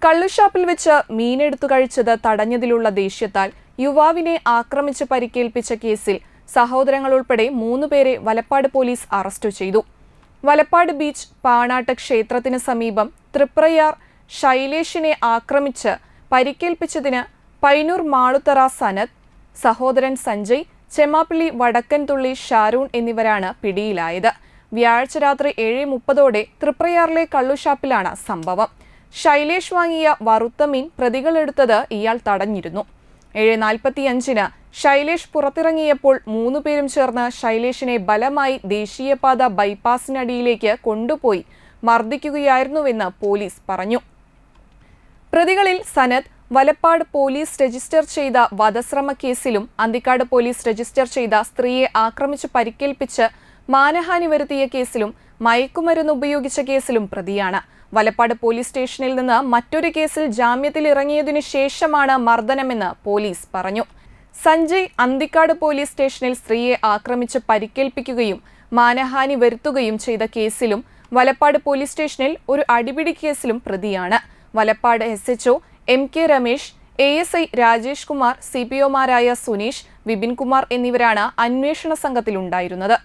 കള്ളുഷാപ്പിൽ വെച്ച് മീനെടുത്തു കഴിച്ചത് തടഞ്ഞതിലുള്ള ദേഷ്യത്താൽ യുവാവിനെ ആക്രമിച്ച് പരിക്കേൽപ്പിച്ച കേസിൽ സഹോദരങ്ങൾ ഉൾപ്പെടെ 3 പേരെ വലപ്പാട് പോലീസ് അറസ്റ്റ് ചെയ്തു. വലപ്പാട് ബീച്ച് പാണാട്ട് ക്ഷേത്രത്തിന് സമീപം തൃപ്രയാർ ശൈലേഷിനെ ആക്രമിച്ച് പരിക്കേൽപ്പിച്ചതിന് പൈനൂർ മാളുത്തറ സനത്, സഹോദരൻ സഞ്ജയ്, ചെമ്മാപ്പള്ളി വടക്കൻതുള്ളി ഷാരൂൺ എന്നിവരാണ് പിടിയിലായത്. വ്യാഴാഴ്ച രാത്രി 7:30ഓടെ തൃപ്രയാറിലെ കള്ളുഷാപ്പിലാണ് സംഭവം. ശൈലേഷ് വാങ്ങിയ വറുത്ത മീൻ പ്രതികളെടുത്തത് ഇയാൾ തടഞ്ഞിരുന്നു. 7:45-ന് ശൈലേഷ് പുറത്തിറങ്ങിയപ്പോൾ 3 പേരും ചേർന്ന് ശൈലേഷിനെ ബലമായി ദേശീയപാത ബൈപ്പാസിനടിയിലേക്ക് കൊണ്ടുപോയി മർദ്ദിക്കുകയായിരുന്നുവെന്ന് പോലീസ് പറഞ്ഞു. പ്രതികളിൽ സനത് വലപ്പാട് പോലീസ് രജിസ്റ്റർ ചെയ്ത വധശ്രമ കേസിലും അന്തിക്കാട് പോലീസ് രജിസ്റ്റർ ചെയ്ത സ്ത്രീയെ ആക്രമിച്ച് പരിക്കേൽപ്പിച്ച് മാനഹാനി വരുത്തിയ കേസിലും മയക്കുമരുന്ന് ഉപയോഗിച്ച കേസിലും പ്രതിയാണ്. വലപ്പാട് പോലീസ് സ്റ്റേഷനിൽ നിന്ന് മറ്റൊരു കേസിൽ ജാമ്യത്തിൽ ഇറങ്ങിയതിനു ശേഷമാണ് മർദ്ദനമെന്ന് പോലീസ് പറഞ്ഞു. സഞ്ജയ് അന്തിക്കാട് പോലീസ് സ്റ്റേഷനിൽ സ്ത്രീയെ ആക്രമിച്ച് പരിക്കേൽപ്പിക്കുകയും മാനഹാനി വരുത്തുകയും ചെയ്ത കേസിലും വലപ്പാട് പോലീസ് സ്റ്റേഷനിൽ ഒരു അടിപിടി കേസിലും പ്രതിയാണ്. Valappad SHO MK Ramesh, ASI Rajesh Kumar, CPOമാരായ Suneesh, Vipin Kumar എന്നിവരാണ് അന്വേഷണ സംഘത്തിലുണ്ടായിരുന്നത്.